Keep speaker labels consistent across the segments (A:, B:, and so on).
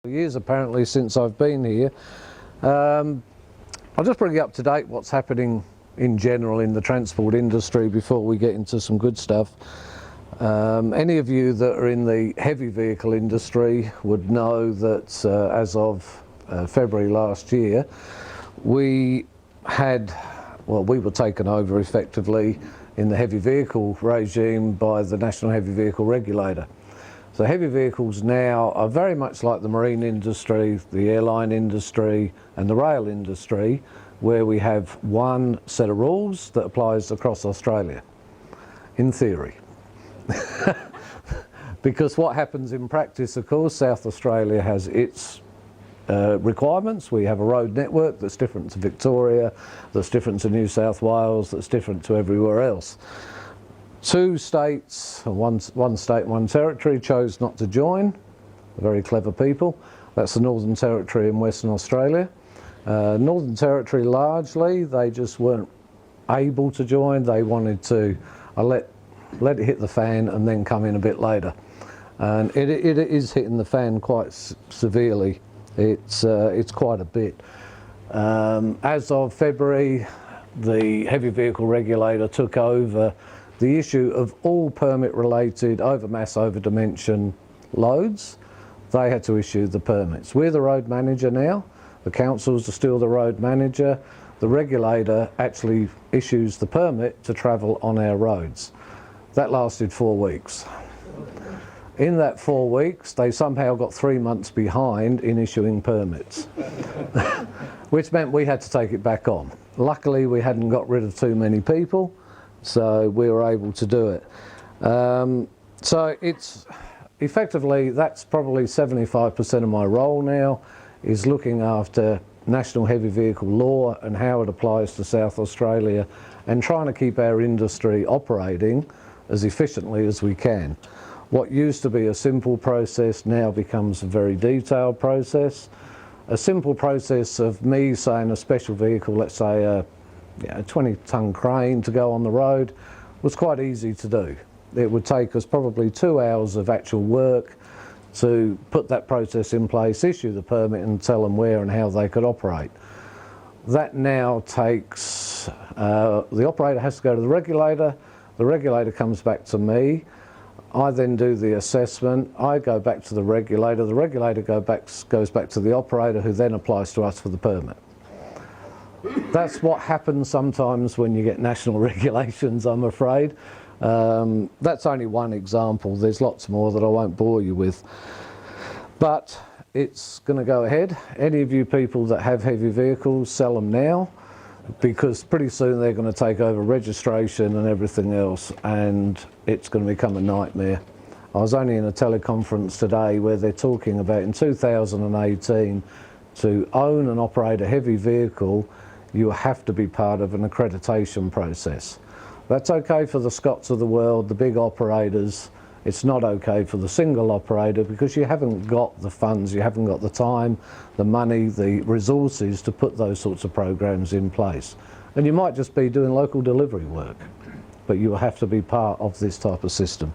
A: Years apparently since I've been here. I'll just bring you up to date what's happening in general in the transport industry before we get into some good stuff. Any of you that are in the heavy vehicle industry would know that as of February last year, we were taken over effectively in the heavy vehicle regime by the National Heavy Vehicle Regulator. So heavy vehicles now are very much like the marine industry, the airline industry and the rail industry, where we have one set of rules that applies across Australia, in theory. Because what happens in practice, of course, South Australia has its requirements. We have a road network that's different to Victoria, that's different to New South Wales, that's different to everywhere else. Two states, one state, one territory, chose not to join. Very clever people. That's the Northern Territory in Western Australia. Northern Territory, largely, they just weren't able to join. They wanted to let it hit the fan and then come in a bit later. And it is hitting the fan quite severely. It's quite a bit. As of February, the Heavy Vehicle Regulator took over the issue of all permit-related overmass, over-dimension loads. They had to issue the permits. We're the road manager now. The councils are still the road manager. The regulator actually issues the permit to travel on our roads. That lasted 4 weeks. In that 4 weeks, they somehow got 3 months behind in issuing permits, which meant we had to take it back on. Luckily, we hadn't got rid of too many people, so we were able to do it. So it's effectively, that's probably 75% of my role now, is looking after national heavy vehicle law and how it applies to South Australia and trying to keep our industry operating as efficiently as we can. What used to be a simple process now becomes a very detailed process. A simple process of me saying a special vehicle, let's say a 20-ton crane to go on the road, was quite easy to do. It would take us probably 2 hours of actual work to put that process in place, issue the permit and tell them where and how they could operate. That now takes, the operator has to go to the regulator comes back to me, I then do the assessment, I go back to the regulator goes back to the operator who then applies to us for the permit. That's what happens sometimes when you get national regulations, I'm afraid. That's only one example. There's lots more that I won't bore you with. But it's going to go ahead. Any of you people that have heavy vehicles, sell them now, because pretty soon they're going to take over registration and everything else, and it's going to become a nightmare. I was only in a teleconference today where they're talking about in 2018, to own and operate a heavy vehicle, you have to be part of an accreditation process. That's okay for the Scots of the world, the big operators. It's not okay for the single operator because you haven't got the funds, you haven't got the time, the money, the resources to put those sorts of programs in place. And you might just be doing local delivery work, but you will have to be part of this type of system.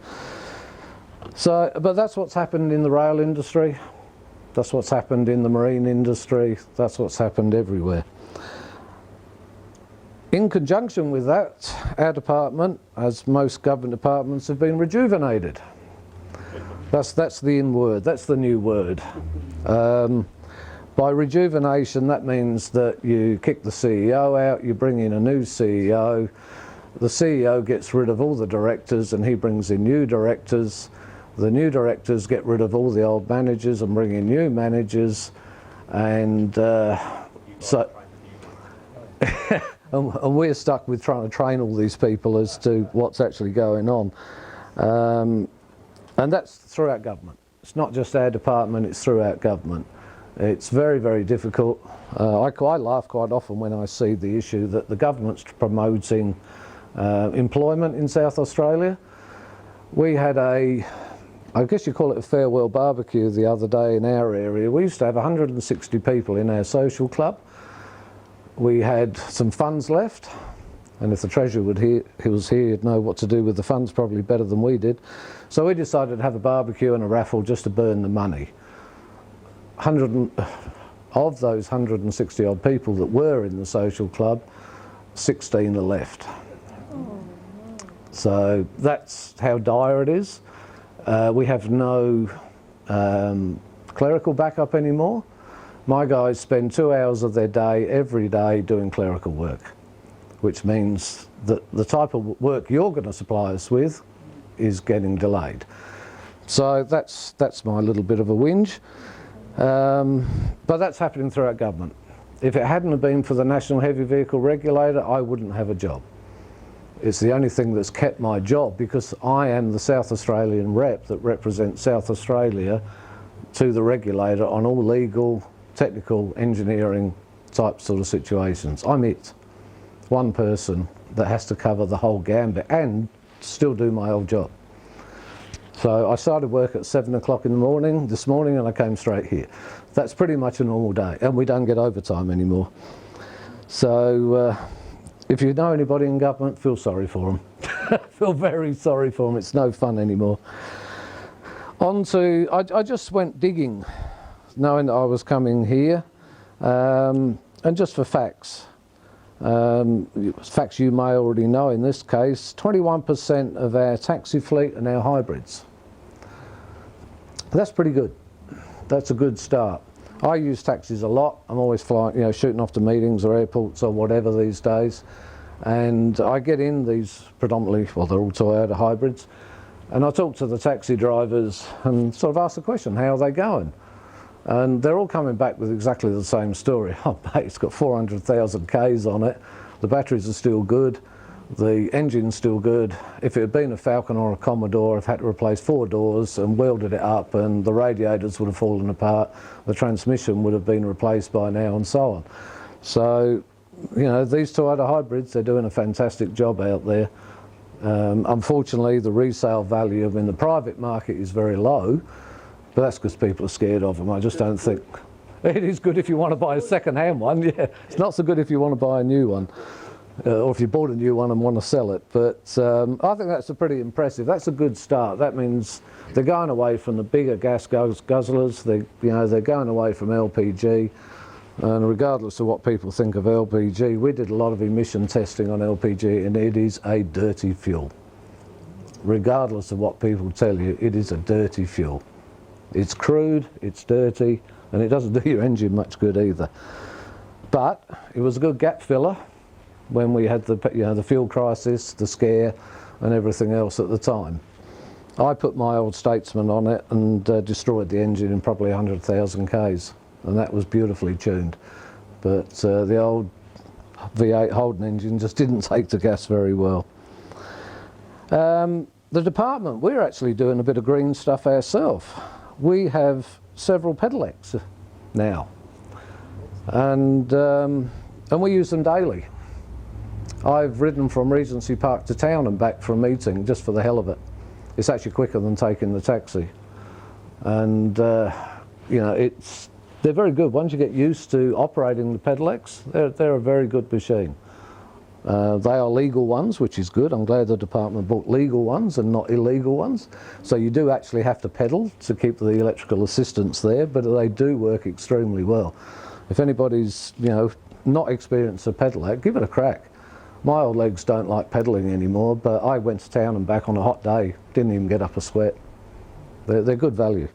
A: So, but that's what's happened in the rail industry. That's what's happened in the marine industry. That's what's happened everywhere. In conjunction with that, our department, as most government departments, have been rejuvenated. That's the in word, that's the new word. By rejuvenation, that means that you kick the CEO out, you bring in a new CEO, the CEO gets rid of all the directors and he brings in new directors. The new directors get rid of all the old managers and bring in new managers, and so and we're stuck with trying to train all these people as to what's actually going on. And that's throughout government. It's not just our department, it's throughout government. It's very, very difficult. I laugh quite often when I see the issue that the government's promoting employment in South Australia. We had I guess you call it a farewell barbecue the other day in our area. We used to have 160 people in our social club. We had some funds left, and if the treasurer was here, he'd know what to do with the funds probably better than we did. So we decided to have a barbecue and a raffle just to burn the money. of those 160 odd people that were in the social club, 16 are left. So that's how dire it is. We have no clerical backup anymore. My guys spend 2 hours of their day every day doing clerical work, which means that the type of work you're going to supply us with is getting delayed. So that's my little bit of a whinge. But that's happening throughout government. If it hadn't have been for the National Heavy Vehicle Regulator, I wouldn't have a job. It's the only thing that's kept my job, because I am the South Australian rep that represents South Australia to the regulator on all legal, technical, engineering type sort of situations. I'm it. One person that has to cover the whole gambit and still do my old job. So I started work at 7 o'clock in the morning this morning, and I came straight here. That's pretty much a normal day, and we don't get overtime anymore. So if you know anybody in government, feel sorry for them. Feel very sorry for them. It's no fun anymore. I just went digging, knowing that I was coming here, and just for facts. Facts you may already know in this case, 21% of our taxi fleet are now hybrids. That's pretty good. That's a good start. I use taxis a lot. I'm always flying, shooting off to meetings or airports or whatever these days. And I get in these predominantly, well, they're all Toyota hybrids. And I talk to the taxi drivers and sort of ask the question, how are they going? And they're all coming back with exactly the same story. Oh mate, it's got 400,000 Ks on it. The batteries are still good. The engine's still good. If it had been a Falcon or a Commodore, I've had to replace 4 doors and welded it up, and the radiators would have fallen apart. The transmission would have been replaced by now, and so on. So, these Toyota hybrids, they're doing a fantastic job out there. Unfortunately, the resale value in the private market is very low, but that's because people are scared of them. I just don't think. It is good if you want to buy a second-hand one, yeah. It's not so good if you want to buy a new one, or if you bought a new one and want to sell it. But I think that's pretty impressive. That's a good start. That means they're going away from the bigger gas guzzlers. They're going away from LPG. And regardless of what people think of LPG, we did a lot of emission testing on LPG, and it is a dirty fuel. Regardless of what people tell you, it is a dirty fuel. It's crude, it's dirty, and it doesn't do your engine much good either. But it was a good gap filler when we had the fuel crisis, the scare, and everything else at the time. I put my old Statesman on it and destroyed the engine in probably 100,000 Ks, and that was beautifully tuned. But the old V8 Holden engine just didn't take to gas very well. The department, we're actually doing a bit of green stuff ourselves. We have several pedelecs now, and we use them daily. I've ridden from Regency Park to town and back for a meeting just for the hell of it. It's actually quicker than taking the taxi, and they're very good. Once you get used to operating the pedelecs, they're a very good machine. They are legal ones, which is good. I'm glad the department bought legal ones and not illegal ones. So you do actually have to pedal to keep the electrical assistance there, but they do work extremely well. If anybody's not experienced a pedelec, give it a crack. My old legs don't like pedaling anymore, but I went to town and back on a hot day, didn't even get up a sweat. They're good value.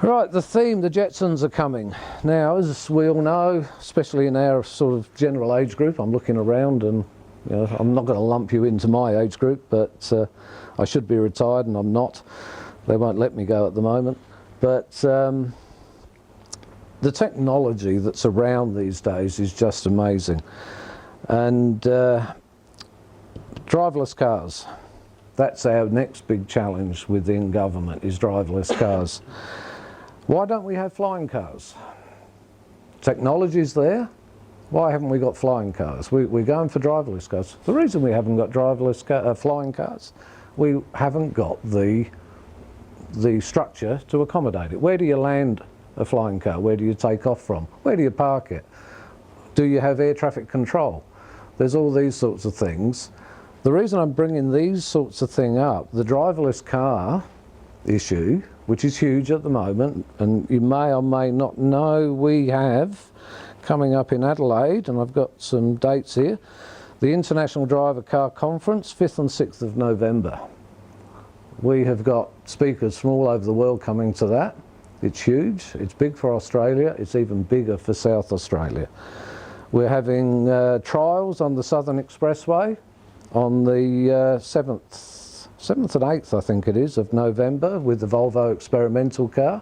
A: Right, the theme, the Jetsons are coming. Now, as we all know, especially in our sort of general age group, I'm looking around and I'm not going to lump you into my age group, but I should be retired and I'm not. They won't let me go at the moment. But the technology that's around these days is just amazing. And driverless cars. That's our next big challenge within government, is driverless cars. Why don't we have flying cars? Technology's there. Why haven't we got flying cars? We're going for driverless cars. The reason we haven't got driverless flying cars, we haven't got the structure to accommodate it. Where do you land a flying car? Where do you take off from? Where do you park it? Do you have air traffic control? There's all these sorts of things. The reason I'm bringing these sorts of things up, the driverless car issue, which is huge at the moment, and you may or may not know we have coming up in Adelaide, and I've got some dates here, the International Drivercar Conference, 5th and 6th of November. We have got speakers from all over the world coming to that. It's huge, it's big for Australia, it's even bigger for South Australia. We're having trials on the Southern Expressway on the 7th and 8th, I think it is, of November with the Volvo experimental car.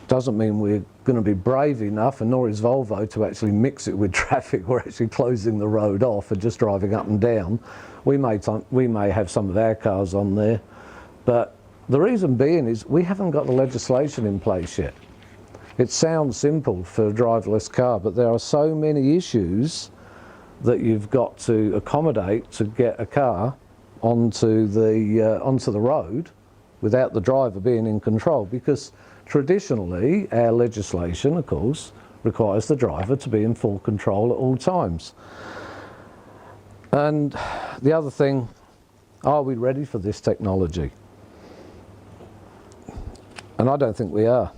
A: Doesn't mean we're going to be brave enough, and nor is Volvo, to actually mix it with traffic. We're actually closing the road off and just driving up and down. We may have some of our cars on there, but the reason being is we haven't got the legislation in place yet. It sounds simple for a driverless car, but there are so many issues that you've got to accommodate to get a car onto the road without the driver being in control, because traditionally our legislation, of course, requires the driver to be in full control at all times. And the other thing, are we ready for this technology? And I don't think we are.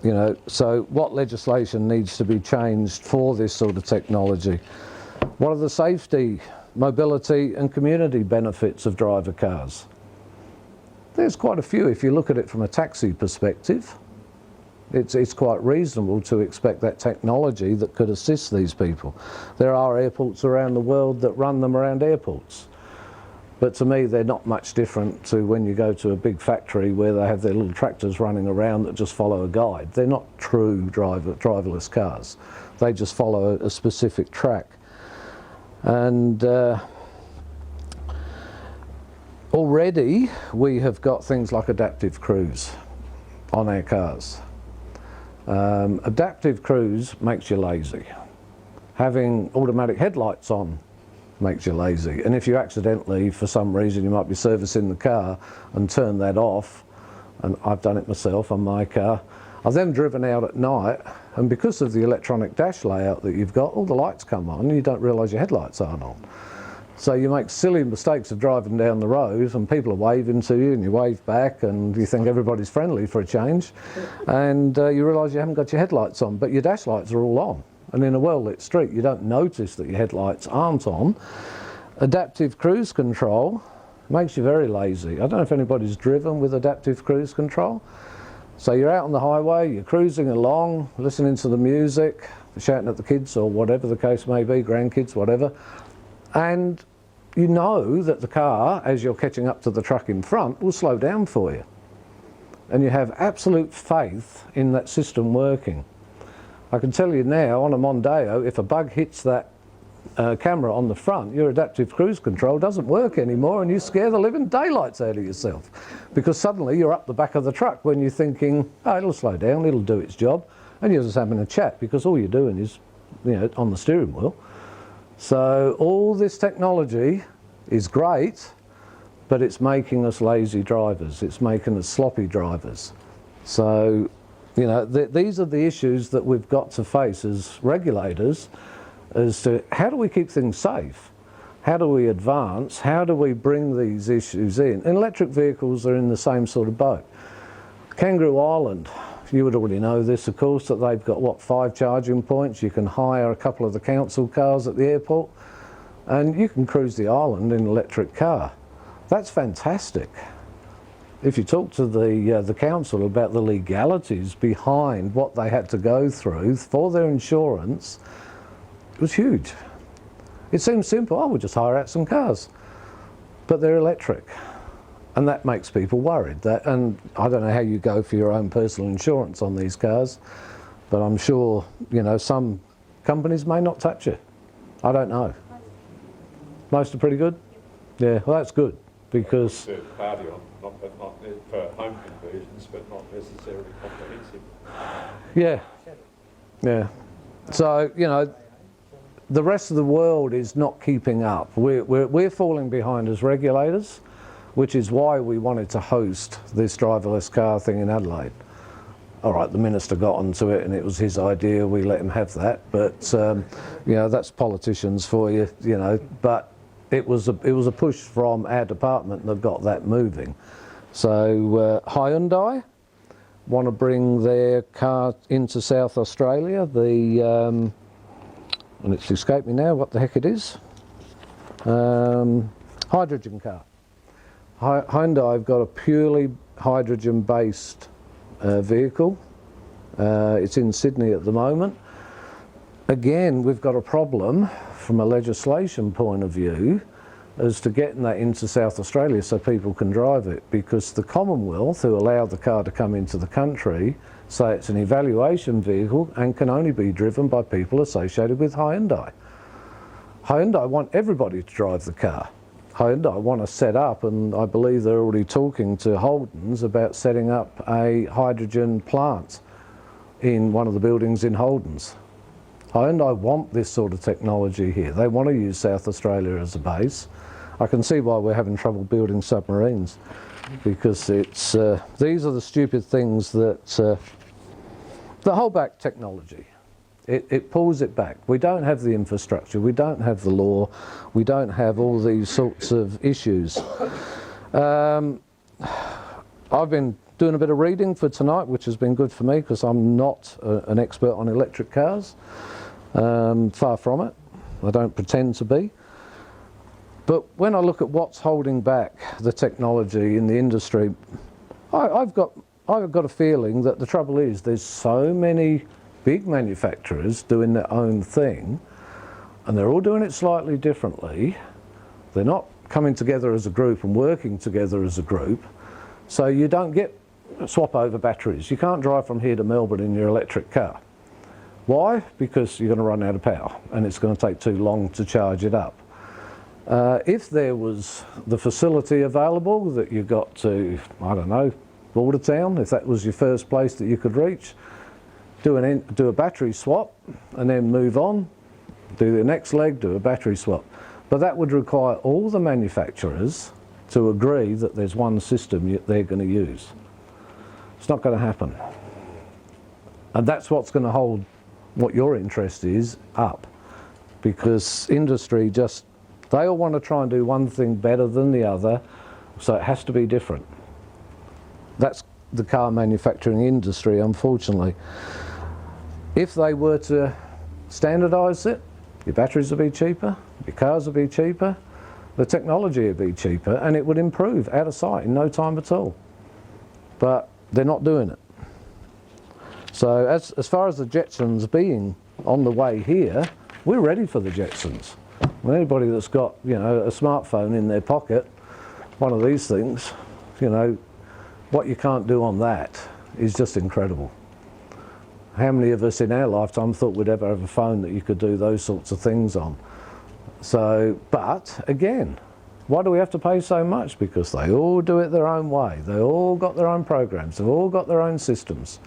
A: You know, so what legislation needs to be changed for this sort of technology? What are the safety, mobility and community benefits of driver cars? There's quite a few. If you look at it from a taxi perspective, it's quite reasonable to expect that technology that could assist these people. There are airports around the world that run them around airports. But to me, they're not much different to when you go to a big factory where they have their little tractors running around that just follow a guide. They're not true driverless cars. They just follow a specific track. And already we have got things like adaptive cruise on our cars. Adaptive cruise makes you lazy. Having automatic headlights on makes you lazy. And if you accidentally, for some reason, you might be servicing the car and turn that off, and I've done it myself on my car, I've then driven out at night, and because of the electronic dash layout that you've got, all the lights come on and you don't realise your headlights aren't on. So you make silly mistakes of driving down the road and people are waving to you and you wave back and you think everybody's friendly for a change, and you realise you haven't got your headlights on, but your dash lights are all on. And in a well-lit street, you don't notice that your headlights aren't on. Adaptive cruise control makes you very lazy. I don't know if anybody's driven with adaptive cruise control. So you're out on the highway, you're cruising along, listening to the music, shouting at the kids or whatever the case may be, grandkids, whatever. And you know that the car, as you're catching up to the truck in front, will slow down for you. And you have absolute faith in that system working. I can tell you now, on a Mondeo, if a bug hits that camera on the front, your adaptive cruise control doesn't work anymore and you scare the living daylights out of yourself. Because suddenly you're up the back of the truck when you're thinking, oh, it'll slow down, it'll do its job. And you're just having a chat because all you're doing is, you know, on the steering wheel. So all this technology is great, but it's making us lazy drivers. It's making us sloppy drivers. So, you know, these are the issues that we've got to face as regulators, as to how do we keep things safe? How do we advance? How do we bring these issues in? And electric vehicles are in the same sort of boat. Kangaroo Island, you would already know this, of course, that they've got, what, 5 charging points. You can hire a couple of the council cars at the airport and you can cruise the island in an electric car. That's fantastic. If you talk to the council about the legalities behind what they had to go through for their insurance, it was huge. It seems simple, oh, we'll just hire out some cars. But they're electric. And that makes people worried. And I don't know how you go for your own personal insurance on these cars, but I'm sure, you know, some companies may not touch it. I don't know. Most are pretty good? Yeah, well, that's good, because
B: third party on, not for home conversions, but not necessarily comprehensive.
A: Yeah, yeah. So, you know, the rest of the world is not keeping up. We're falling behind as regulators, which is why we wanted to host this driverless car thing in Adelaide. All right, the minister got onto it and it was his idea, we let him have that, but you know, that's politicians for you, you know, but it was a push from our department that got that moving. So Hyundai want to bring their car into South Australia, and it's escaped me now what the heck it is, hydrogen car. Hyundai have got a purely hydrogen based vehicle. It's in Sydney at the moment. Again, we've got a problem from a legislation point of view as to getting that into South Australia so people can drive it, because the Commonwealth, who allowed the car to come into the country, say it's an evaluation vehicle and can only be driven by people associated with Hyundai. Hyundai want everybody to drive the car. Hyundai want to set up, and I believe they're already talking to Holden's about setting up a hydrogen plant in one of the buildings in Holden's. Hyundai want this sort of technology here. They want to use South Australia as a base. I can see why we're having trouble building submarines, because it's these are the stupid things that hold back technology. It pulls it back. We don't have the infrastructure, we don't have the law, we don't have all these sorts of issues. I've been doing a bit of reading for tonight, which has been good for me, because I'm not an expert on electric cars. Far from it. I don't pretend to be. But when I look at what's holding back the technology in the industry, I've got a feeling that the trouble is there's so many big manufacturers doing their own thing, and they're all doing it slightly differently. They're not coming together as a group and working together as a group, so you don't get swap over batteries. You can't drive from here to Melbourne in your electric car. Why? Because you're going to run out of power and it's going to take too long to charge it up. If there was the facility available that you got to, I don't know, Bordertown, if that was your first place that you could reach, do a battery swap and then move on, do the next leg, do a battery swap. But that would require all the manufacturers to agree that there's one system they're going to use. It's not going to happen. And that's what's going to hold what your interest is up, because industry just, they all want to try and do one thing better than the other, so it has to be different. That's the car manufacturing industry, unfortunately. If they were to standardise it, your batteries would be cheaper, your cars would be cheaper, the technology would be cheaper, and it would improve out of sight in no time at all. But they're not doing it. So as far as the Jetsons being on the way here, we're ready for the Jetsons. Anybody that's got, you know, a smartphone in their pocket, one of these things, you know, what you can't do on that is just incredible. How many of us in our lifetime thought we'd ever have a phone that you could do those sorts of things on? So, but again, why do we have to pay so much? Because they all do it their own way. They all got their own programs. They've all got their own systems.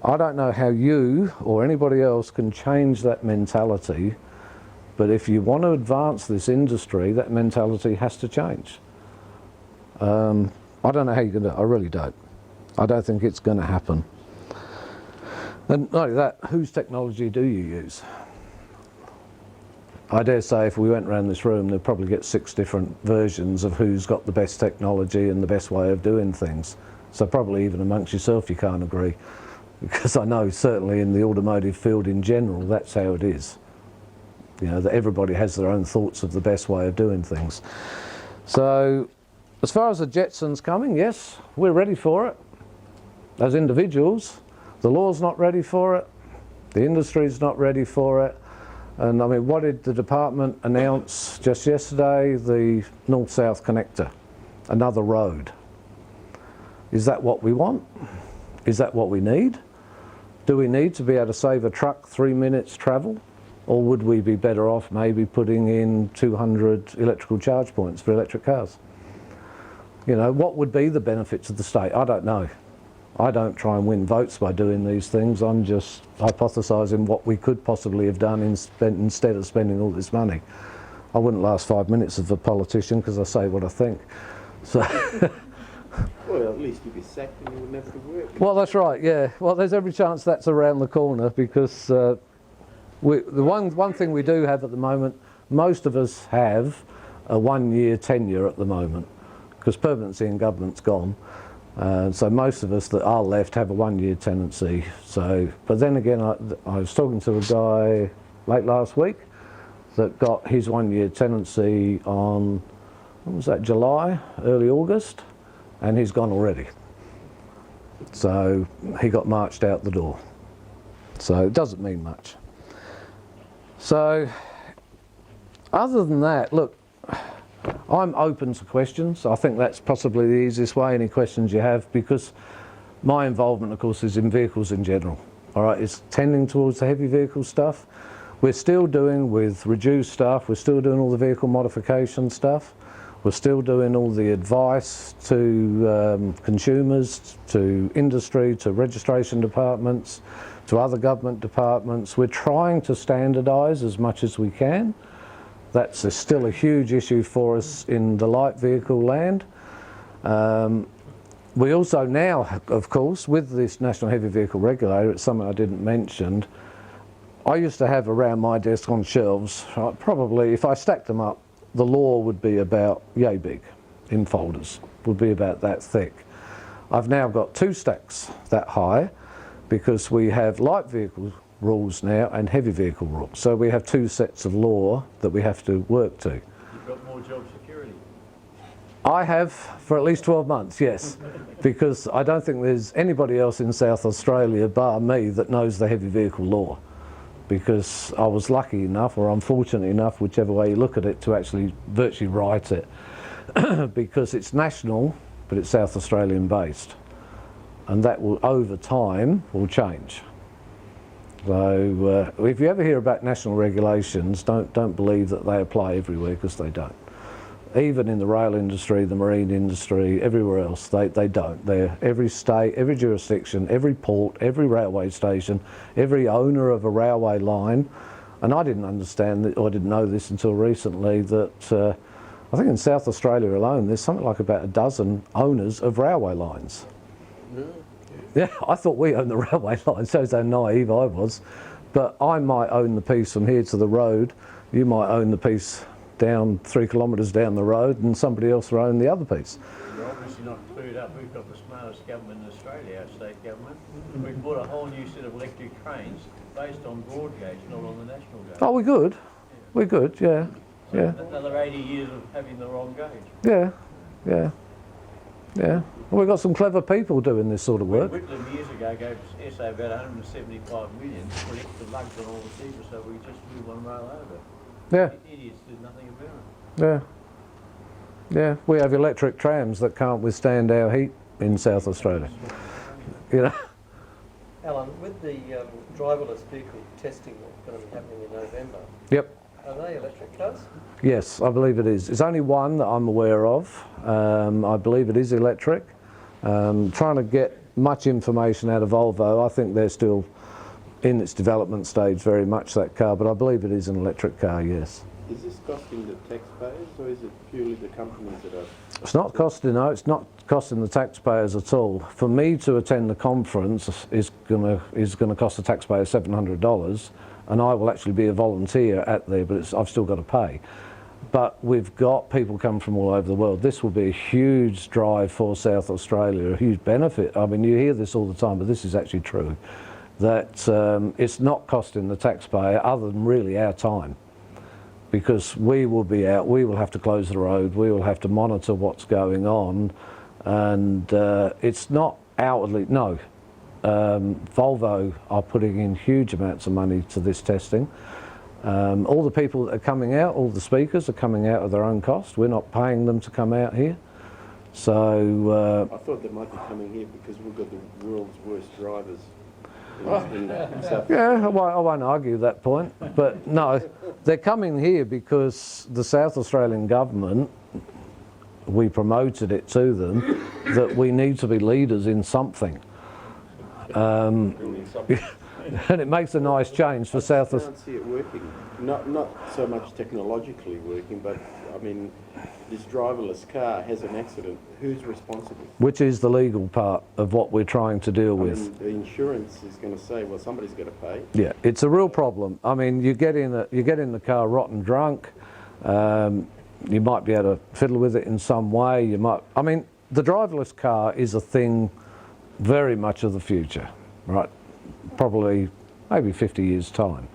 A: I don't know how you or anybody else can change that mentality, but if you want to advance this industry, that mentality has to change. I don't know how you're going to do it. I really don't. I don't think it's going to happen. And not only that, whose technology do you use? I dare say if we went around this room, they'd probably get 6 different versions of who's got the best technology and the best way of doing things. So probably even amongst yourself you can't agree, because I know certainly in the automotive field in general, that's how it is. You know, that everybody has their own thoughts of the best way of doing things. So as far as the Jetsons coming, yes, we're ready for it. As individuals, the law's not ready for it, the industry's not ready for it. And I mean, what did the department announce just yesterday? The North-South connector, another road. Is that what we want? Is that what we need? Do we need to be able to save a truck 3 minutes travel? Or would we be better off maybe putting in 200 electrical charge points for electric cars? You know, what would be the benefit to the state? I don't know. I don't try and win votes by doing these things. I'm just hypothesising what we could possibly have done instead of spending all this money. I wouldn't last 5 minutes as a politician because I say what I think. So.
C: Well, at least you'd be sacked and you wouldn't have to work.
A: Well, that's right, yeah. Well, there's every chance that's around the corner, because the one thing we do have at the moment, most of us have a 1-year tenure at the moment. because permanency in government's gone. So most of us that are left have a 1-year tenancy. So, but then again, I was talking to a guy late last week that got his 1-year tenancy on, when was that, July, early August, and he's gone already. So he got marched out the door. So it doesn't mean much. So other than that, look, I'm open to questions. I think that's possibly the easiest way, any questions you have, because my involvement, of course, is in vehicles in general. All right, it's tending towards the heavy vehicle stuff. We're still doing with reduced stuff, we're still doing all the vehicle modification stuff. We're still doing all the advice to consumers, to industry, to registration departments, to other government departments. We're trying to standardise as much as we can. That's still a huge issue for us in the light vehicle land. We also now, of course, with this National Heavy Vehicle Regulator, it's something I didn't mention. I used to have around my desk on shelves, probably if I stacked them up, the law would be about yay big in folders, would be about that thick. I've now got 2 stacks that high because we have light vehicle rules now and heavy vehicle rules. So we have 2 sets of law that we have to work to.
D: You've got more job security.
A: I have for at least 12 months, yes, because I don't think there's anybody else in South Australia bar me that knows the heavy vehicle law, because I was lucky enough, or unfortunate enough, whichever way you look at it, to actually virtually write it because it's national but it's South Australian based, and that will over time will change. So if you ever hear about national regulations, don't believe that they apply everywhere, because they don't. Even in the rail industry, the marine industry, everywhere else, they don't. They're every state, every jurisdiction, every port, every railway station, every owner of a railway line. And I didn't understand, or I didn't know this until recently, that I think in South Australia alone, there's something like about a dozen owners of railway lines. Yeah, I thought we owned the railway line, shows how naive I was. But I might own the piece from here to the road, you might own the piece down 3 kilometres down the road, and somebody else will own the other piece.
D: You're obviously not clued up. We've got the smartest government in Australia, our state government. We've bought a whole new set of electric trains based on broad gauge, not on the national gauge.
A: Oh, we're good. We're good, yeah. Yeah.
D: Another 80 years of having the wrong gauge.
A: Yeah, yeah, yeah. Well, we've got some clever people doing this sort of work.
D: Whitlam years ago gave SA about 175 million to put extra lugs on all the people, so we just flew one rail over.
A: Yeah,
D: Idiots did nothing about it.
A: yeah, yeah. We have electric trams that can't withstand our heat in South Australia. You know.
E: Alan, with the driverless vehicle testing that's going to be happening in November,
A: Yep.
E: are they electric cars?
A: Yes, I believe it is. It's only one that I'm aware of. I believe it is electric. Trying to get much information out of Volvo. I think they're still in its development stage very much, that car, but I believe it is an electric car, yes.
C: Is this costing the taxpayers, or is it purely the companies that are...
A: It's not costing, no, it's not costing the taxpayers at all. For me to attend the conference is gonna cost the taxpayer $700, and I will actually be a volunteer at there, but I've still got to pay. But we've got people come from all over the world. This will be a huge drive for South Australia, a huge benefit. I mean, you hear this all the time, but this is actually true, that it's not costing the taxpayer other than really our time. Because we will be out, we will have to close the road, we will have to monitor what's going on, and it's not outwardly, no. Volvo are putting in huge amounts of money to this testing. All the people that are coming out, all the speakers are coming out of their own cost. We're not paying them to come out here. So
C: I thought they might be coming here because we've got the world's worst drivers in South.
A: yeah, I won't argue that point, but no, they're coming here because the South Australian government, we promoted it to them, that we need to be leaders in something. And it makes a nice change for South Australia.
C: I can't see it working. Not so much technologically working, but I mean, this driverless car has an accident. Who's responsible?
A: Which is the legal part of what we're trying to deal with.
C: I mean, the insurance is going to say, well, somebody's got to pay.
A: Yeah, it's a real problem. I mean, you get in the car rotten drunk. You might be able to fiddle with it in some way. You might. I mean, the driverless car is a thing very much of the future, right? Probably maybe 50 years' time.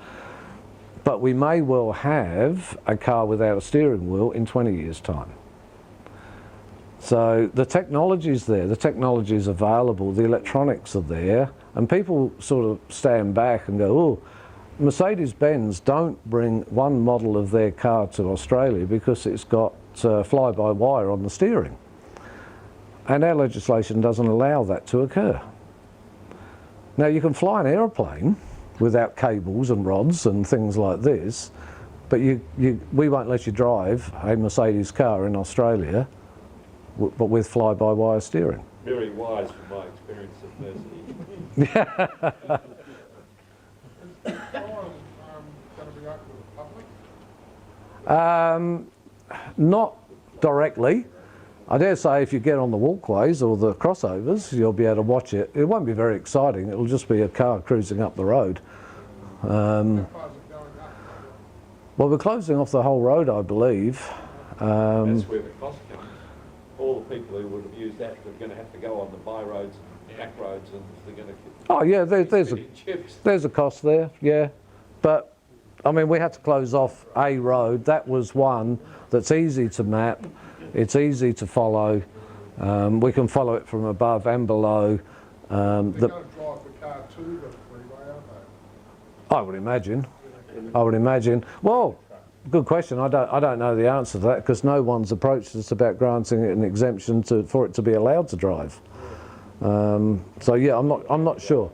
A: But we may well have a car without a steering wheel in 20 years' time. So the technology's there, the technology's available, the electronics are there, and people sort of stand back and go, oh, Mercedes-Benz don't bring one model of their car to Australia because it's got fly-by-wire on the steering. And our legislation doesn't allow that to occur. Now, you can fly an aeroplane without cables and rods and things like this, but we won't let you drive a Mercedes car in Australia, but with fly-by-wire steering.
B: Very wise from my experience at Mercy.
A: Not directly. I dare say if you get on the walkways or the crossovers, you'll be able to watch it. It won't be very exciting. It'll just be a car cruising up the road. Well, we're closing off the whole road, I believe.
B: That's where the cost comes. All the people who would have used that are going to have to go on the by roads and back roads, and they're going to
A: Oh yeah, there's a cost there, yeah. But I mean, we had to close off a road. That was one that's easy to map. It's easy to follow. We can follow it from above and below.
F: They're going to drive the car to the freeway, aren't they?
A: I would imagine. I would imagine. Well, good question. I don't know the answer to that because no one's approached us about granting it an exemption for it to be allowed to drive. So yeah, I'm not sure.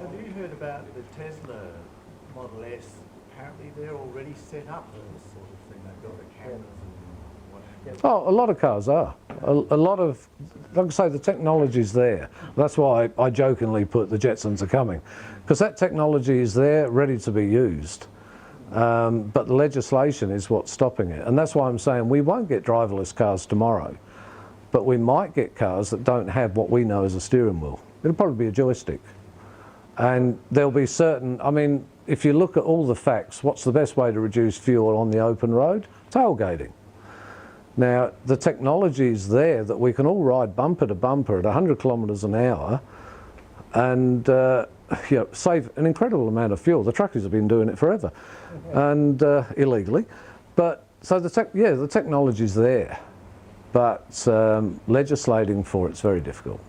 D: Have you heard about the Tesla Model S? Apparently they're already set up for this sort of thing. They've got the cameras and what have you.
A: Oh, a lot of cars are. A lot of, like I say, the technology's there. That's why I jokingly put the Jetsons Are Coming, because that technology is there, ready to be used. But the legislation is what's stopping it. And that's why I'm saying we won't get driverless cars tomorrow, but we might get cars that don't have what we know as a steering wheel. It'll probably be a joystick. And there'll be certain, I mean, if you look at all the facts, what's the best way to reduce fuel on the open road? Tailgating. Now, the technology is there that we can all ride bumper to bumper at 100 kilometres an hour and save an incredible amount of fuel. The truckies have been doing it forever and illegally. But so the technology's there, but legislating for it's very difficult.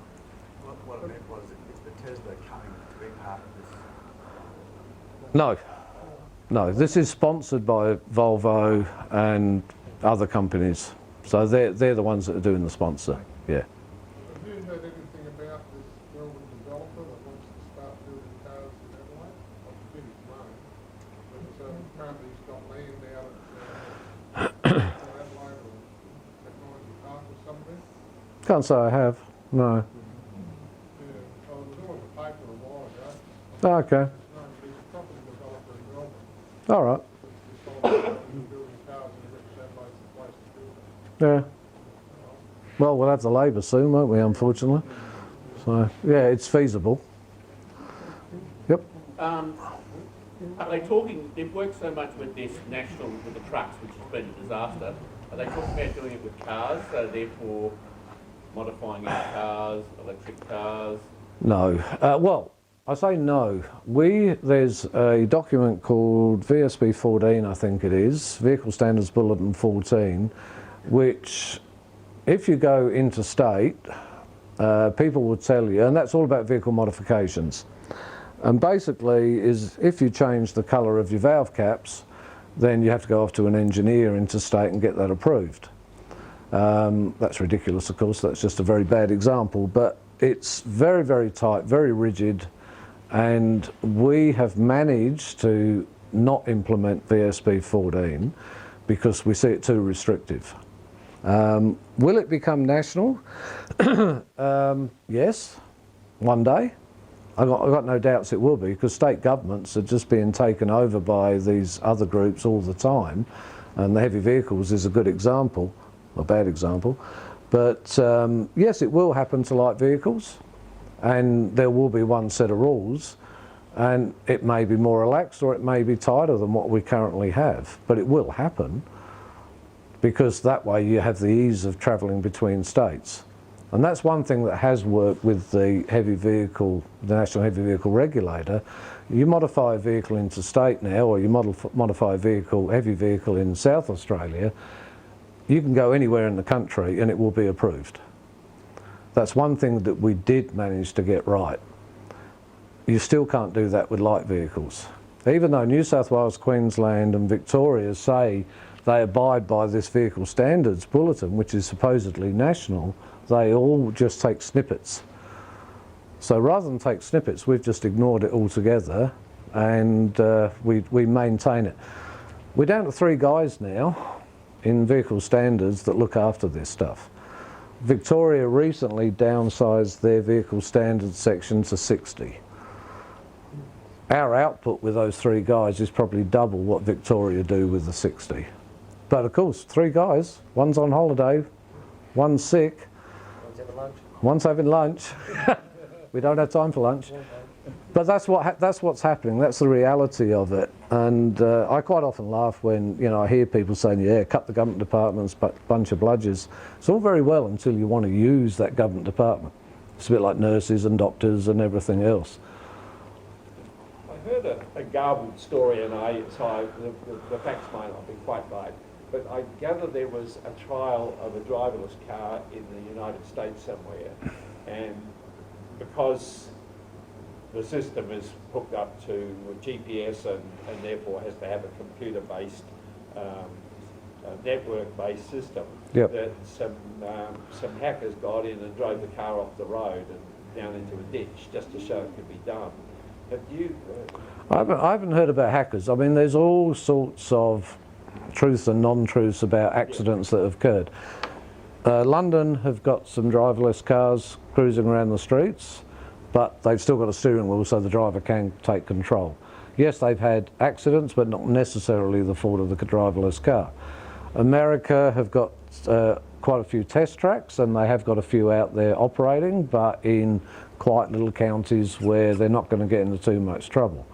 D: What I meant was, is the Tesla coming to be part of this?
A: No, this is sponsored by Volvo and other companies. So they're the ones that are doing the sponsor, yeah.
F: Have you heard anything about this Melbourne developer that wants to start building cars in Adelaide? I've been his name, but apparently he's got land out at Adelaide or Technology Park or somewhere.
A: Can't say I have, no.
F: Yeah, I was on the paper a while ago.
A: Oh, okay,
F: He's a property developer in Melbourne.
A: all right,
F: Building cars and Adelaide is the place to build them.
A: yeah. Well, we'll have the labour soon, won't we, unfortunately? So, yeah, it's feasible. Yep.
G: Are they talking, they've worked so much with this national, with the trucks, which has been a disaster. Are they talking about doing it with cars, so therefore modifying our cars, electric cars?
A: No. Well, I say no. There's a document called VSB 14, I think it is, Vehicle Standards Bulletin 14, which if you go interstate, people will tell you, and that's all about vehicle modifications. And basically is if you change the colour of your valve caps, then you have to go off to an engineer interstate and get that approved. That's ridiculous, of course, that's just a very bad example, but it's very, very tight, very rigid, and we have managed to not implement VSB 14 because we see it too restrictive. Will it become national? Yes, one day. I've got no doubts it will be, because state governments are just being taken over by these other groups all the time, and the heavy vehicles is a good example, a bad example. But yes, it will happen to light vehicles, and there will be one set of rules. And it may be more relaxed or it may be tighter than what we currently have, but it will happen because that way you have the ease of travelling between states. And that's one thing that has worked with the heavy vehicle, the National Heavy Vehicle Regulator. You modify a vehicle interstate now, or you modify a vehicle, heavy vehicle in South Australia, you can go anywhere in the country and it will be approved. That's one thing that we did manage to get right. You still can't do that with light vehicles. Even though New South Wales, Queensland and Victoria say they abide by this vehicle standards bulletin, which is supposedly national, they all just take snippets. So rather than take snippets, we've just ignored it altogether, and we maintain it. We're down to 3 guys now in vehicle standards that look after this stuff. Victoria recently downsized their vehicle standards section to 60. Our output with those 3 guys is probably double what Victoria do with the 60. But of course, 3 guys, one's on holiday, one's sick, one's having lunch. We don't have time for lunch. But that's what's happening. That's the reality of it. And I quite often laugh when I hear people saying, "Yeah, cut the government departments, but bunch of bludgers." It's all very well until you want to use that government department. It's a bit like nurses and doctors and everything else.
B: I heard a garbled story, and the facts might not be quite right, but I gather there was a trial of a driverless car in the United States somewhere, and because the system is hooked up to GPS and therefore has to have a computer-based, network-based system,
A: Yep.
B: that some hackers got in and drove the car off the road and down into a ditch just to show it could be done. Have you?
A: I haven't heard about hackers. I mean, there's all sorts of truths and non-truths about accidents that have occurred. London have got some driverless cars cruising around the streets, but they've still got a steering wheel so the driver can take control. Yes, they've had accidents, but not necessarily the fault of the driverless car. America have got quite a few test tracks, and they have got a few out there operating, but in quiet little counties where they're not going to get into too much trouble.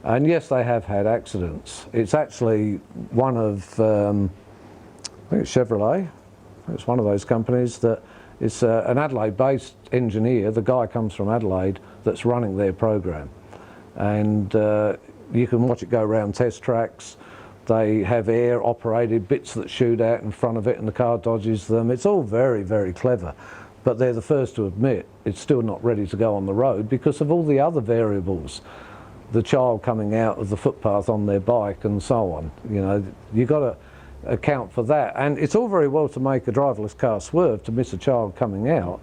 A: And yes, they have had accidents. It's actually one of, I think it's Chevrolet, it's one of those companies that is an Adelaide-based engineer. The guy comes from Adelaide that's running their program. And you can watch it go around test tracks. They have air-operated bits that shoot out in front of it and the car dodges them. It's all very, very clever. But they're the first to admit it's still not ready to go on the road because of all the other variables. The child coming out of the footpath on their bike and so on. You've got to account for that. And it's all very well to make a driverless car swerve to miss a child coming out,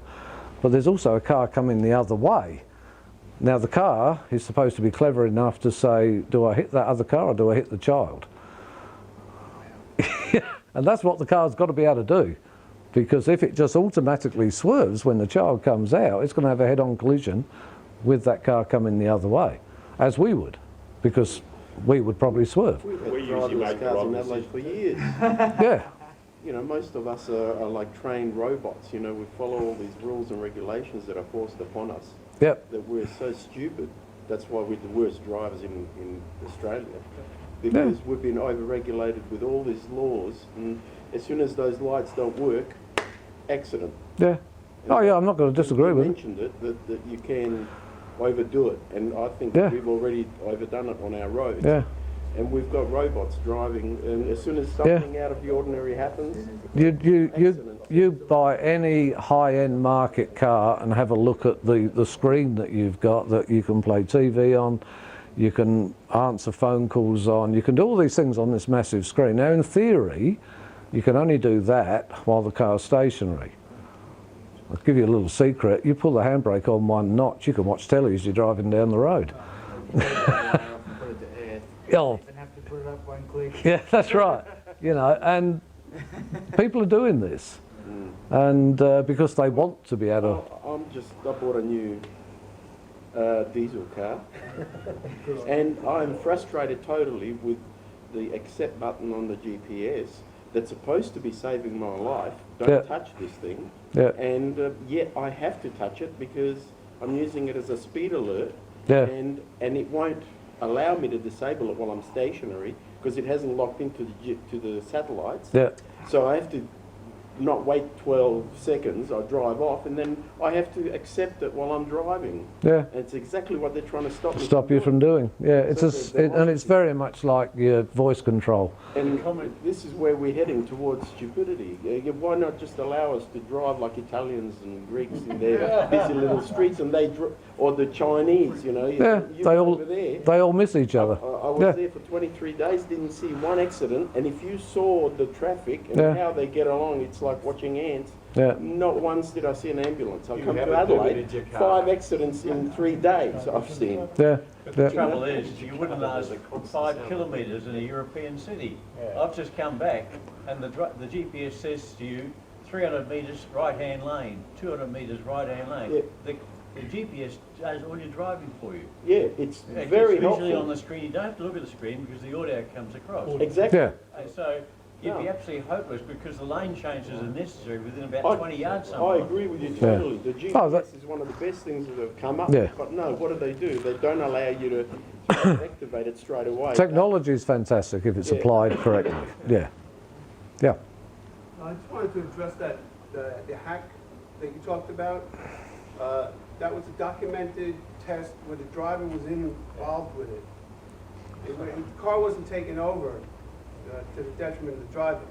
A: but there's also a car coming the other way. Now the car is supposed to be clever enough to say, do I hit that other car or do I hit the child? And that's what the car's got to be able to do. Because if it just automatically swerves when the child comes out, it's going to have a head-on collision with that car coming the other way, as we would, because we would probably swerve.
C: We've had driverless cars in Adelaide for years.
A: Yeah.
C: Most of us are like trained robots. We follow all these rules and regulations that are forced upon us.
A: Yep.
C: That we're so stupid. That's why we're the worst drivers in Australia. Because we've been over-regulated with all these laws, and as soon as those lights don't work, accident.
A: Yeah. Oh yeah, I'm not going to disagree with
C: you
A: it.
C: mentioned it, that you can overdo it, and I think we've already overdone it on our roads.
A: Yeah.
C: And we've got robots driving, and as soon as something out of the ordinary happens,
A: You buy any high-end market car and have a look at the screen that you've got that you can play TV on, you can answer phone calls on, you can do all these things on this massive screen. Now in theory, you can only do that while the car's stationary. I'll give you a little secret, you pull the handbrake on one notch, you can watch telly as you're driving down the road. Oh. Yeah, that's right. And people are doing this, and because they want to be able to.
C: I bought a new diesel car, and I'm frustrated totally with the accept button on the GPS that's supposed to be saving my life. Don't touch this thing. And yet I have to touch it because I'm using it as a speed alert.
A: Yeah.
C: and it won't allow me to disable it while I'm stationary because it hasn't locked into the satellites.
A: Yeah.
C: So I have to not wait 12 seconds, I drive off, and then I have to accept it while I'm driving.
A: Yeah.
C: And it's exactly what they're trying to stop me
A: Stop you from doing. Yeah, it's
C: So
A: just,
C: they're
A: and it's very much like your voice control.
C: And this is where we're heading towards stupidity. Why not just allow us to drive like Italians and Greeks in their busy little streets, and or the Chinese, you know?
A: Yeah,
C: You
A: they
C: go
A: all
C: over there.
A: they all miss each other.
C: I was
A: Yeah.
C: there for 23 days, didn't see one accident, and if you saw the traffic and
A: Yeah.
C: how they get along, it's like watching ants.
A: Yeah.
C: Not once did I see an ambulance. I
B: You
C: come to
B: haven't
C: Adelaide,
B: limited your car.
C: 5 accidents in 3 days I've seen.
A: Yeah.
D: The
A: Yeah.
D: trouble is, you wouldn't last 5 kilometres in a European city. I've just come back, and the GPS says to you, 300 metres right-hand lane, 200 metres right-hand lane.
C: Yeah.
D: The GPS does all your driving for you.
C: Yeah, it's
D: It
C: very
D: gets visually on
C: helpful.
D: the screen. You don't have to look at the screen because the audio comes across.
C: Exactly.
A: Yeah.
D: And so you'd be
C: Yeah.
D: absolutely hopeless because the lane changes are necessary within about
C: I-
D: 20 yards
C: I
D: somewhere.
C: agree with you
A: Yeah.
C: totally. The GPS
A: Oh, that-
C: is one of the best things that have come up.
A: Yeah.
C: But no, what do? They don't allow you to activate it straight away.
A: Technology is fantastic if it's
C: Yeah.
A: applied correctly. Yeah. Yeah.
H: I just wanted to address that, the hack that you talked about. That was a documented test where the driver was involved with it. The car wasn't taken over to the detriment of the driver.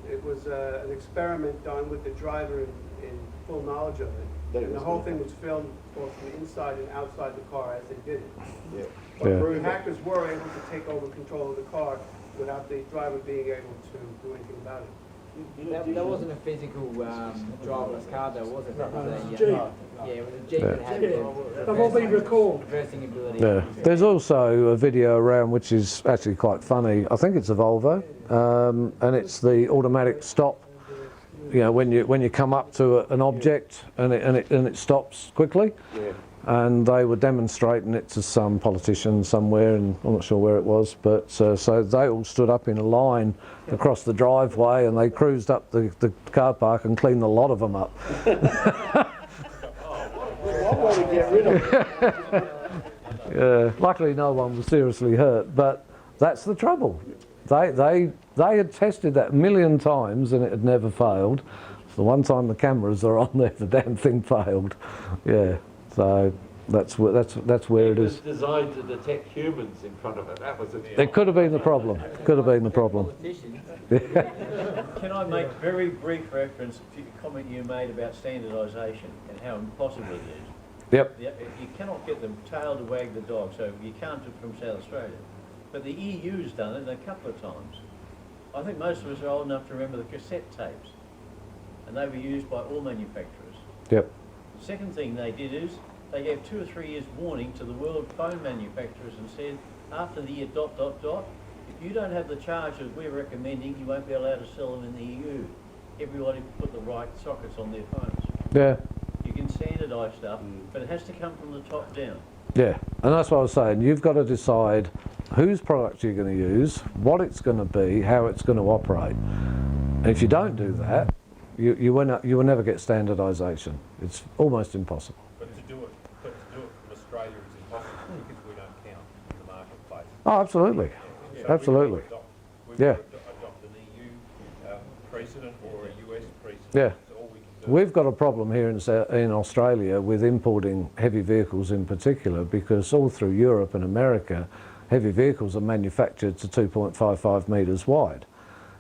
H: It was an experiment done with the driver in full knowledge of it. And the whole thing was filmed both from the inside and outside the car as they did it.
C: Yeah.
A: Yeah.
H: The hackers were able to take over control of the car without the driver being able to do anything about it.
I: That wasn't a physical driverless car though, was it? That was a
J: Jeep.
I: yeah, it was a Jeep that had
J: They've all been recalled.
I: reversing ability.
A: Yeah. There's also a video around which is actually quite funny. I think it's a Volvo, and it's the automatic stop. You know, when you come up to an object and it stops quickly.
C: Yeah.
A: And they were demonstrating it to some politician somewhere, and I'm not sure where it was, but so they all stood up in a line across the driveway, and they cruised up the car park and cleaned a lot of them up.
C: One way to get rid of it.
A: Luckily, no one was seriously hurt, but that's the trouble. They had tested that a million times, and it had never failed. The one time the cameras are on there, the damn thing failed. Yeah. So that's where it is.
B: It was designed to detect humans in front of it. That was
A: It could have been the problem. Could have been the problem.
D: Can I make very brief reference to the comment you made about standardisation and how impossible it is?
A: Yep.
D: You cannot get the tail to wag the dog, so you can't do it from South Australia. But the EU's done it a couple of times. I think most of us are old enough to remember the cassette tapes, and they were used by all manufacturers.
A: Yep.
D: The second thing they did is they gave 2 or 3 years warning to the world phone manufacturers and said, after the year ... if you don't have the chargers we're recommending, you won't be allowed to sell them in the EU. Everybody put the right sockets on their phones.
A: Yeah.
D: You can standardise stuff, but it has to come from the top down.
A: Yeah. And that's what I was saying. You've got to decide whose product you're going to use, what it's going to be, how it's going to operate. And if you don't do that, you will never get standardisation. It's almost impossible.
K: But to do it from Australia is impossible because we don't count in the marketplace.
A: Oh, absolutely.
K: So
A: Absolutely.
K: We've
A: Yeah.
K: got to adopt an EU precedent or a US precedent.
A: Yeah.
K: That's all we can do.
A: We've got a problem here in Australia with importing heavy vehicles in particular, because all through Europe and America, heavy vehicles are manufactured to 2.55 metres wide.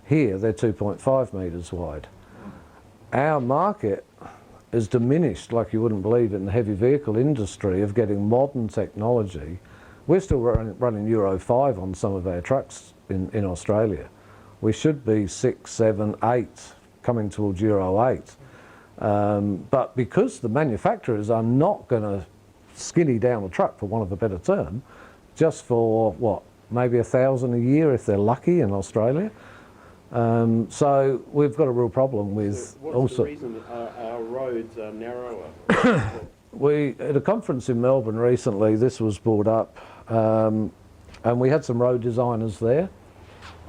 A: Here, they're 2.5 metres wide. Our market is diminished like you wouldn't believe in the heavy vehicle industry of getting modern technology. We're still running Euro 5 on some of our trucks in Australia. We should be 6, 7, 8, coming towards Euro 8. But because the manufacturers are not going to skinny down a truck, for want of a better term, just for what, maybe 1,000 a year if they're lucky in Australia. So we've got a real problem with
C: So what's
A: also.
C: the reason our roads are narrower?
A: We at a conference in Melbourne recently, this was brought up, and we had some road designers there,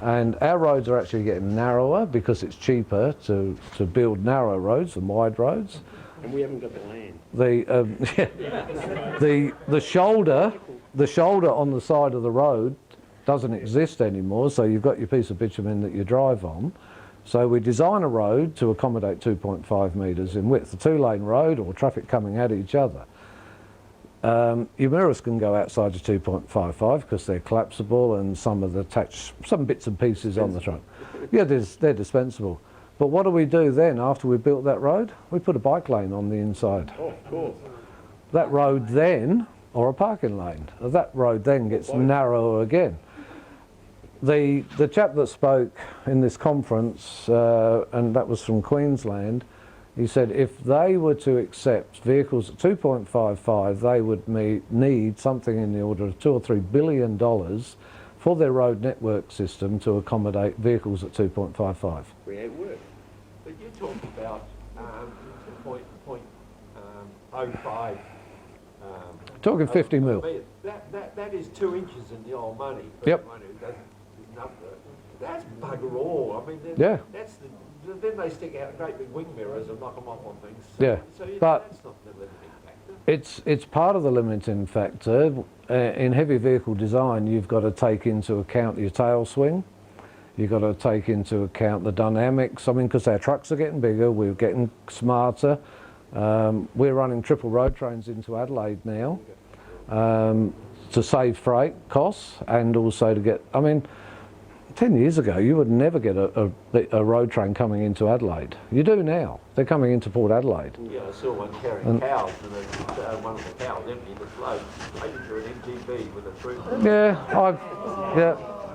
A: and our roads are actually getting narrower because it's cheaper to build narrow roads than wide roads.
C: And we haven't got the land.
A: The shoulder on the side of the road doesn't exist anymore, so you've got your piece of bitumen that you drive on. So we design a road to accommodate 2.5 metres in width, a two-lane road or traffic coming at each other. Your mirrors can go outside of 2.55 because they're collapsible, and some bits and pieces on the trunk. Yeah, they're dispensable. But what do we do then after we built that road? We put a bike lane on the inside.
C: Oh, of course.
A: That road then, or a parking lane, that road then gets narrower again. The chap that spoke in this conference, and that was from Queensland, he said if they were to accept vehicles at 2.55, they would need something in the order of $2 or $3 billion for their road network system to accommodate vehicles at 2.55.
C: Create work.
B: But you talked about point 0.05.
A: Talking 50 mil.
B: That is 2 inches in the old money.
A: Yep.
B: That's bugger all. I mean,
A: Yeah.
B: Then they stick out great big wing mirrors and knock them off on things.
A: Yeah,
B: So
A: but
B: that's not the limiting factor.
A: it's part of the limiting factor. In heavy vehicle design, you've got to take into account your tail swing. You've got to take into account the dynamics. I mean, because our trucks are getting bigger, we're getting smarter. We're running triple road trains into Adelaide now to save freight costs and also to get, I mean, 10 years ago you would never get a road train coming into Adelaide. You do now. They're coming into Port Adelaide.
B: Yeah, I saw one carrying cows and one of the cows emptied its load. Maybe through an MGB with a through.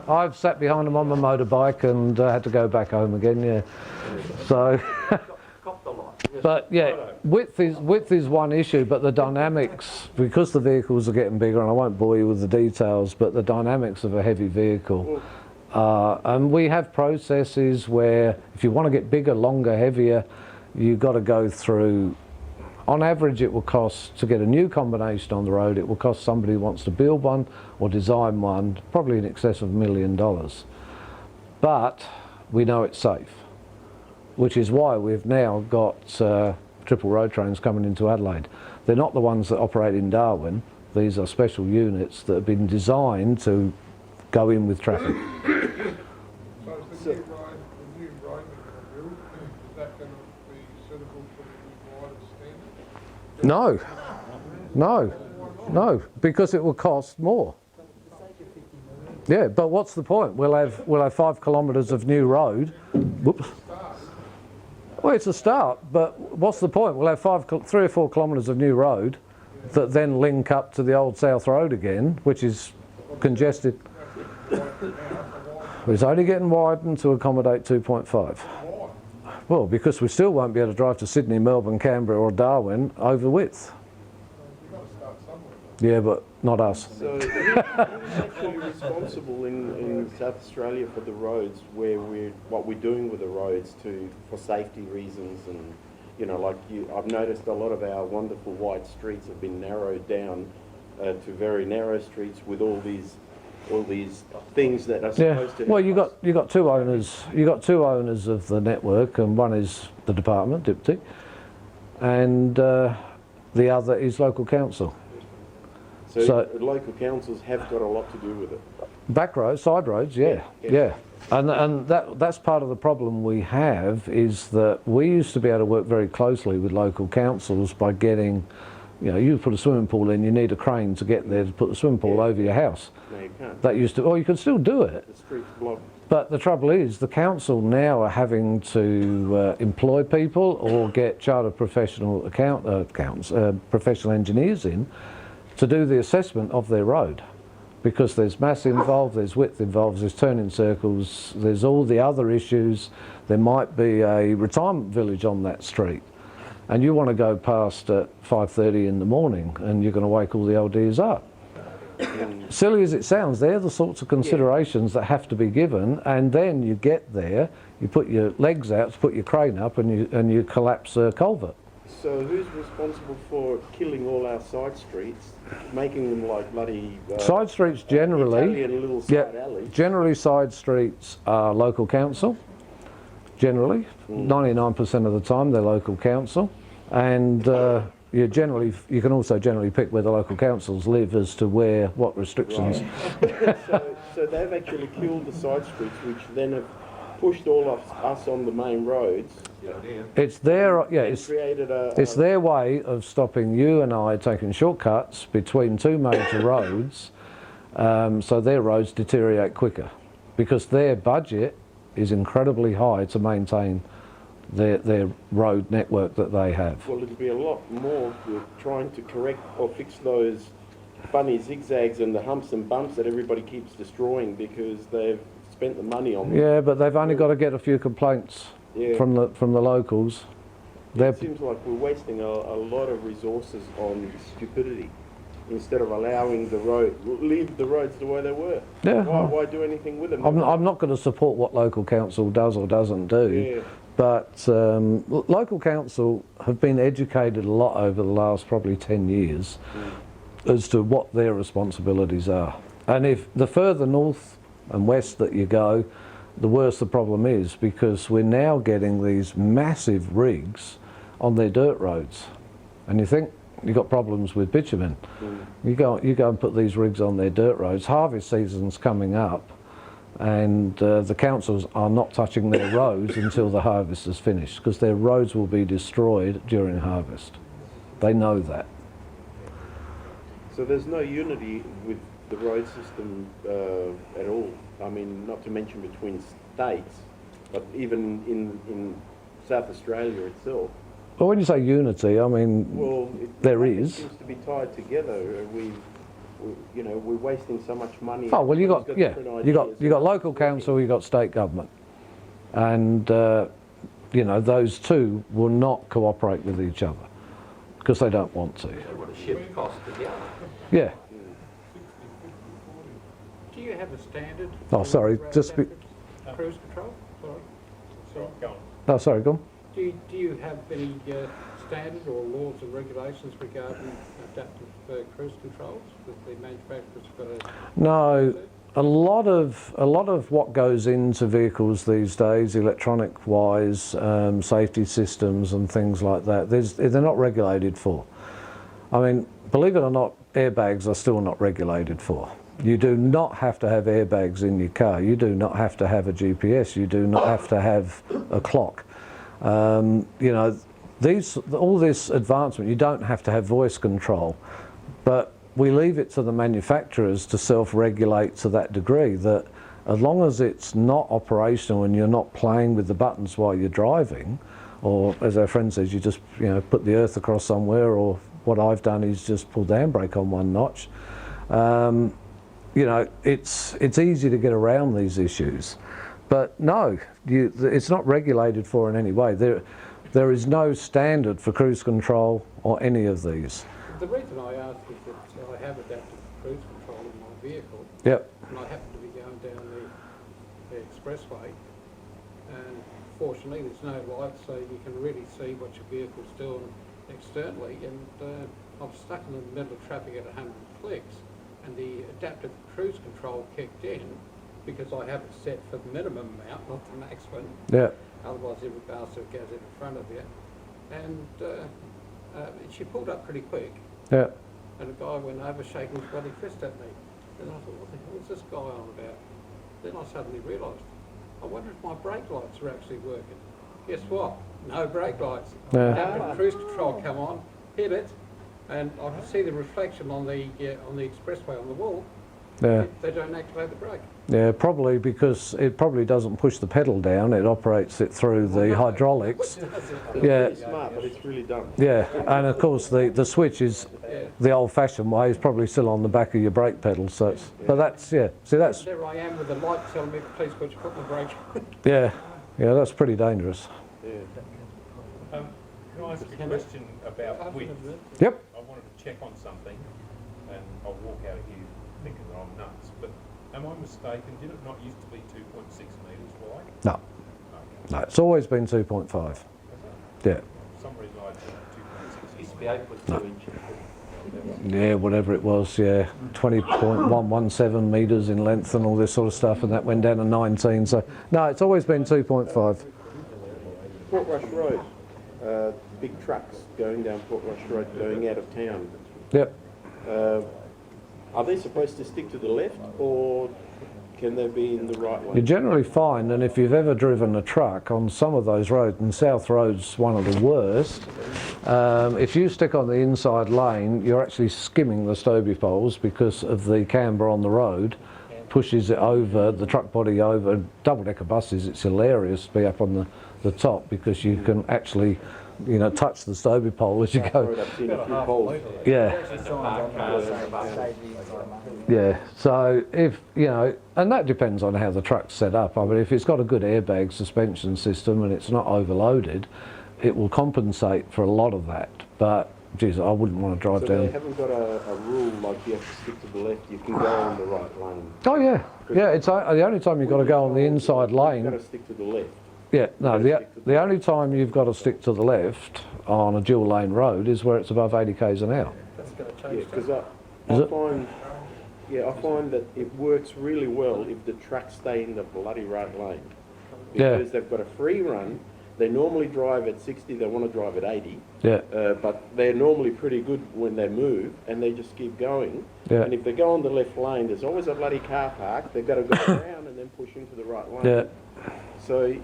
B: I've sat behind them on my motorbike and had to go back home again, yeah. So, but yeah, width is one issue, but the dynamics, because the vehicles are getting bigger, and I won't bore you with the details, but the dynamics of a heavy vehicle, and we have processes where if you want to get bigger, longer, heavier, you've got to go through, on average it will cost, to get a new combination on the road, it will cost somebody who wants to build one or design one, probably in excess of $1 million. But we know it's safe, which is why we've now got triple road trains coming into Adelaide. They're not the ones that operate in Darwin. These are special units that have been designed to go in with traffic.
F: So is the new road that you're going to build, is that going to be suitable for the new wider standard?
A: No, because it will cost more. Yeah, but what's the point? We'll have 5 kilometres of new road. Whoops. Well, it's a start, but what's the point? We'll have 3 or 4 kilometres of new road that then link up to the old South Road again, which is congested. It's only getting widened to accommodate 2.5. Well, because we still won't be able to drive to Sydney, Melbourne, Canberra or Darwin over width. Yeah, but not us.
C: So who's actually responsible in South Australia for the roads, what we're doing with the roads for safety reasons, and I've noticed a lot of our wonderful wide streets have been narrowed down to very narrow streets with all these things that are supposed to.
A: Well, you got two owners. You got 2 owners of the network, and one is the department, DPTI, and the other is local council.
C: So local councils have got a lot to do with it.
A: Back roads, side roads, yeah. And that's part of the problem we have, is that we used to be able to work very closely with local councils by getting, you put a swimming pool in, you need a crane to get there to put the swimming pool over your house.
C: No, you can't.
A: That used to, you could still do it.
C: The street's blocked.
A: But the trouble is, the council now are having to employ people or get chartered professional professional engineers in to do the assessment of their road, because there's mass involved, there's width involved, there's turning circles, there's all the other issues. There might be a retirement village on that street, and you want to go past at 5:30 in the morning, and you're going to wake all the LDs up. Silly as it sounds, they're the sorts of considerations that have to be given, and then you get there, you put your legs out to put your crane up, and you collapse a culvert.
C: So who's responsible for killing all our side streets, making them like bloody...
A: side streets generally,
C: Italian little side alleys?
A: Generally side streets are local council, generally. 99% of the time they're local council. And you can also generally pick where the local councils live as to what restrictions.
C: Right. So they've actually killed the side streets, which then have pushed all of us on the main roads.
A: It's their
C: Created
A: it's their way of stopping you and I taking shortcuts between two major roads, so their roads deteriorate quicker, because their budget is incredibly high to maintain their road network that they have.
C: Well, it'd be a lot more with trying to correct or fix those funny zigzags and the humps and bumps that everybody keeps destroying because they've spent the money on them.
A: Yeah, but they've only got to get a few complaints from the locals.
C: It seems like we're wasting a lot of resources on stupidity instead of allowing leave the roads the way they were.
A: Yeah.
C: Why do anything with them?
A: I'm not going to support what local council does or doesn't do, but local council have been educated a lot over the last probably 10 years as to what their responsibilities are. And if the further north and west that you go, the worse the problem is, because we're now getting these massive rigs on their dirt roads. And you think you've got problems with bitumen. You go and put these rigs on their dirt roads. Harvest season's coming up, and the councils are not touching their roads until the harvest is finished, because their roads will be destroyed during harvest. They know that.
C: So there's no unity with the road system at all. I mean, not to mention between states, but even in South Australia itself.
A: Well, when you say unity, I mean, there is.
C: It seems to be tied together. We're wasting so much money.
A: Oh well, you got local council, you got state government, and those two will not cooperate with each other because they don't want to.
B: What a ship cost together.
A: Yeah.
J: Do you have a standard?
A: Oh, sorry, just
J: cruise control. Sorry.
K: Go on.
A: Oh, sorry, go on.
J: Do you have any standard or laws and regulations regarding adaptive cruise controls that the manufacturers got to?
A: No, a lot of what goes into vehicles these days, electronic-wise, safety systems and things like that, they're not regulated for. I mean, believe it or not, airbags are still not regulated for. You do not have to have airbags in your car. You do not have to have a GPS. You do not have to have a clock. All this advancement, you don't have to have voice control, but we leave it to the manufacturers to self-regulate to that degree that as long as it's not operational and you're not playing with the buttons while you're driving, or as our friend says, you just put the earth across somewhere, or what I've done is just pull the handbrake on one notch. It's easy to get around these issues. But no, it's not regulated for in any way. There is no standard for cruise control or any of these.
J: The reason I ask is that I have adaptive cruise control in my vehicle.
A: Yep.
J: And I happen to be going down the expressway, and fortunately there's no lights, so you can really see what your vehicle's doing externally. And I'm stuck in the middle of traffic at 100 clicks, and the adaptive cruise control kicked in, because I have it set for the minimum amount, not the maximum.
A: Yeah.
J: Otherwise every bastard goes in front of you. And she pulled up pretty quick.
A: Yeah.
J: And a guy went over shaking his bloody fist at me. And I thought, what the hell is this guy on about? Then I suddenly realised, I wonder if my brake lights are actually working. Guess what? No brake lights.
A: Yeah.
J: Adaptive cruise control come on, hit it, and I could see the reflection on the expressway on the wall.
A: Yeah.
J: They don't activate the brake.
A: Yeah, probably because it probably doesn't push the pedal down, it operates it through the hydraulics. Yeah.
C: It's smart, but it's really dumb.
A: Yeah, and of course the switch is the old-fashioned way, is probably still on the back of your brake pedal, so it's, but that's, see that's...
J: There I am with the light telling me, please could you put my brake on.
A: Yeah, that's pretty dangerous.
C: Yeah.
K: Can I ask a question about width?
A: Yep.
K: I wanted to check on something, and I'll walk out of here thinking that I'm nuts, but am I mistaken? Did it not used to be 2.6 metres wide?
A: No.
K: Okay.
A: No, it's always been 2.5. Yeah.
K: For some reason I thought 2.6.
B: Used to be 8.2 inches.
A: Yeah, whatever it was, yeah. 20.117 metres in length and all this sort of stuff, and that went down to 19, so no, it's always been 2.5.
C: Portrush Road, big trucks going down Port Rush Road, going out of town.
A: Yep.
C: Are they supposed to stick to the left, or can they be in the right
A: You
C: lane?
A: generally find, and if you've ever driven a truck on some of those roads, and South Road's one of the worst, if you stick on the inside lane, you're actually skimming the Stobie poles because of the camber on the road, pushes it over, the truck body over. Double-decker buses, it's hilarious to be up on the top because you can actually, you know, touch the Stobie pole as you go.
C: I've seen a few poles.
A: Yeah. Yeah, so if, you know, and that depends on how the truck's set up. I mean, if it's got a good airbag suspension system and it's not overloaded, it will compensate for a lot of that. But, geez, I wouldn't want to drive
C: So
A: down.
C: they haven't got a rule like you have to stick to the left, you can go on the right lane.
A: Oh, yeah. Yeah, it's the only time you've got to go on the inside
C: You've got
A: lane.
C: to stick to the left.
A: Yeah, no, the only time you've got to stick to the left on a dual lane road is where it's above 80 k's an hour.
E: That's going to
C: Yeah,
E: change.
C: because
A: Is it?
C: I find that it works really well if the trucks stay in the bloody right lane.
A: Yeah.
C: Because they've got a free run. They normally drive at 60, they want to drive at 80.
A: Yeah,
C: But they're normally pretty good when they move, and they just keep going.
A: Yeah.
C: And if they go on the left lane, there's always a bloody car park. They've got to go around and then push into the right lane.
A: yeah.
C: So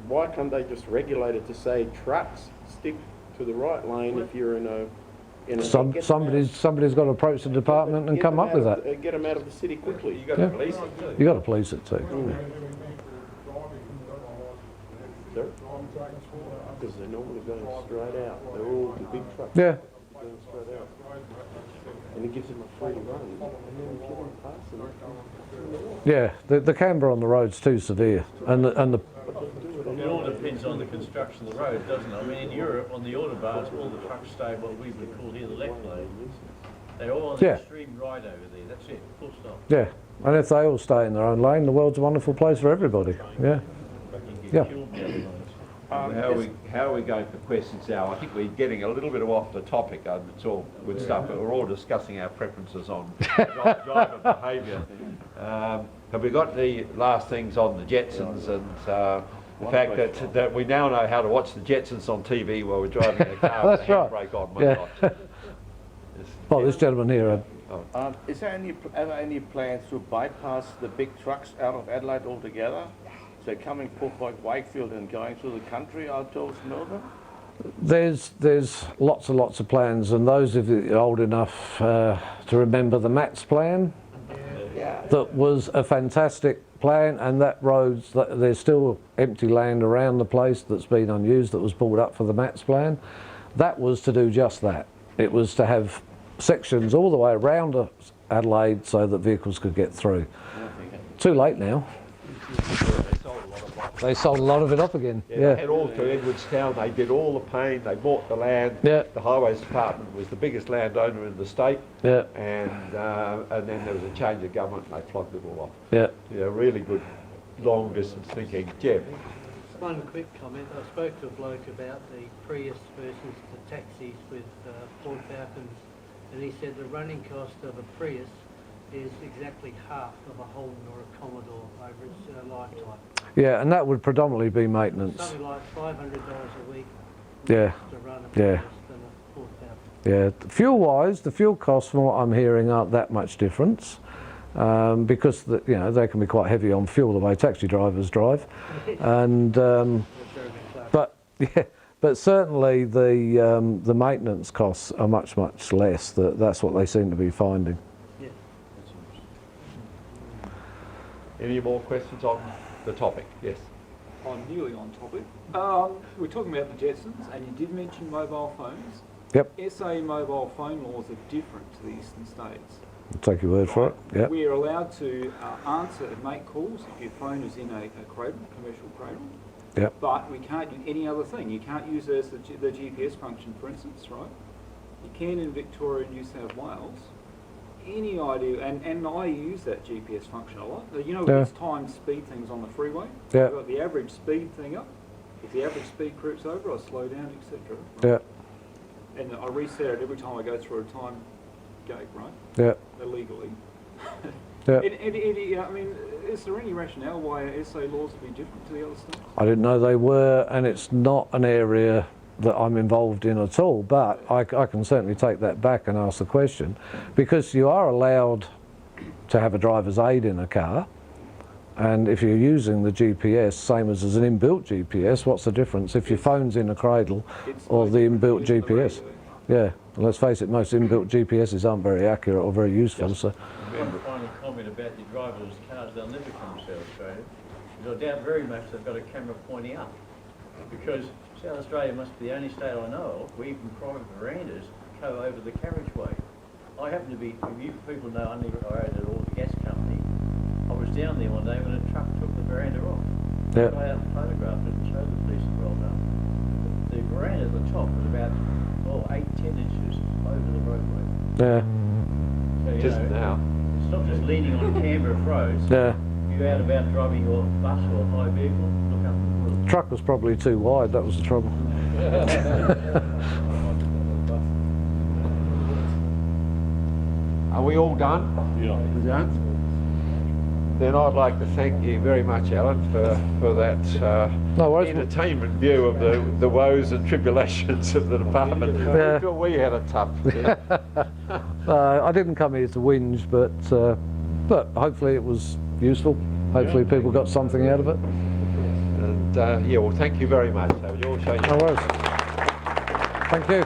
C: why can't they just regulate it to say trucks stick to the right lane if you're in a
A: Somebody's got to approach the department and come up with that.
C: Get them out of the city quickly.
B: You got to police it too.
A: You got to police it too.
C: Because they're normally going straight out. They're all the big trucks.
A: Yeah.
C: Going straight out. And it gives them a free run. And then if you want to pass them,
A: Yeah, the camber on the road's too severe, and the
D: It all depends on the construction of the road, doesn't it? I mean, in Europe, on the autobahns, all the trucks stay what we would call here the left lane. They're all on the
A: Yeah.
D: extreme right over there, that's it, full stop.
A: yeah, and if they all stay in their own lane, the world's a wonderful place for everybody. Yeah,
D: But you
A: Yeah.
D: get killed the other lanes.
B: How are we going for questions now? I think we're getting a little bit off the topic. It's all good stuff, but we're all discussing our preferences on driver behaviour. Have we got the last things on the Jetsons and the fact that we now know how to watch the Jetsons on TV while we're driving a car with
A: That's
B: the
A: right.
B: handbrake on?
A: Yeah. Oh, this gentleman here.
L: Is there ever any plans to bypass the big trucks out of Adelaide altogether? So coming Port Wakefield and going through the country out towards Melbourne?
A: There's lots and lots of plans, and those of you old enough to remember the MATS plan, that was a fantastic plan, and that road's, there's still empty land around the place that's been unused that was pulled up for the MATS plan. That was to do just that. It was to have sections all the way around Adelaide so that vehicles could get through. Too late now. They sold a lot of it up again.
B: Yeah, they had all through Edwardstown. They did all the pain. They bought the land.
A: Yeah.
B: The Highways Department was the biggest landowner in the state.
A: Yeah.
B: And then there was a change of government, and they flogged it all off.
A: Yeah.
B: Yeah, really good long distance thinking. Jeff.
E: One quick comment. I spoke to a bloke about the Prius versus the taxis with Ford Falcons, and he said the running cost of a Prius is exactly half of a Holden or a Commodore over its lifetime.
A: Yeah, and that would predominantly be maintenance.
E: Something like $500 a week
A: Yeah.
E: to run a
A: Yeah.
E: Prius than a Ford Falcon.
A: Yeah, fuel-wise, the fuel costs, from what I'm hearing, aren't that much difference, because you know, they can be quite heavy on fuel the way taxi drivers drive, and but certainly the maintenance costs are much less. That's what they seem to be finding.
E: Yeah.
B: Any more questions on the topic? Yes.
M: I'm nearly on topic. We're talking about the Jetsons, and you did mention mobile phones.
A: Yep.
M: SA mobile phone laws are different to the eastern states.
A: I'll take your word for it. Yep.
M: We are allowed to answer and make calls if your phone is in a cradle, commercial cradle.
A: Yep.
M: But we can't do any other thing. You can't use it as the GPS function, for instance, right? You can in Victoria and New South Wales. Any idea, and I use that GPS function a lot. You know, there's time speed things on the freeway.
A: Yeah.
M: I've got the average speed thing up. If the average speed creeps over, I slow down, etc.
A: Yeah.
M: And I reset it every time I go through a time gate, right?
A: Yeah.
M: Illegally.
A: Yeah.
M: I mean, is there any rationale why SA laws would be different to the other states?
A: I didn't know they were, and it's not an area that I'm involved in at all, but I can certainly take that back and ask the question, because you are allowed to have a driver's aid in a car, and if you're using the GPS, same as an inbuilt GPS, what's the difference if your phone's in a cradle or the inbuilt GPS? Yeah, and let's face it, most inbuilt GPSs aren't very accurate or very useful. So.
D: One final comment about your driverless cars, they'll never come to South Australia, because I doubt very much they've got a camera pointing up, because South Australia must be the only state I know of where even private verandas go over the carriageway. I happen to be, you people know, I owned it all the gas company. I was down there one day when a truck took the veranda off.
A: Yeah.
D: I out and photographed it and showed the police the well done. The veranda at the top was about 8-10 inches over the roadway.
A: Yeah.
D: So, you
B: Just
D: know,
B: now.
D: it's not just leaning on Canberra roads.
A: Yeah.
D: You're out about driving your bus or high vehicle, look up the wheel.
A: Truck was probably too wide, that was the trouble.
B: Are we all done?
K: Yeah.
B: We're done? Then I'd like to thank you very much, Alan, for that
A: No worries.
B: entertainment view of the woes and tribulations of the department.
A: Yeah.
B: I feel we had a tough.
A: I didn't come here to whinge, but hopefully it was useful. Hopefully people got something out of it.
B: And yeah, well, thank you very much. So you'll show you.
A: No worries. Thank you.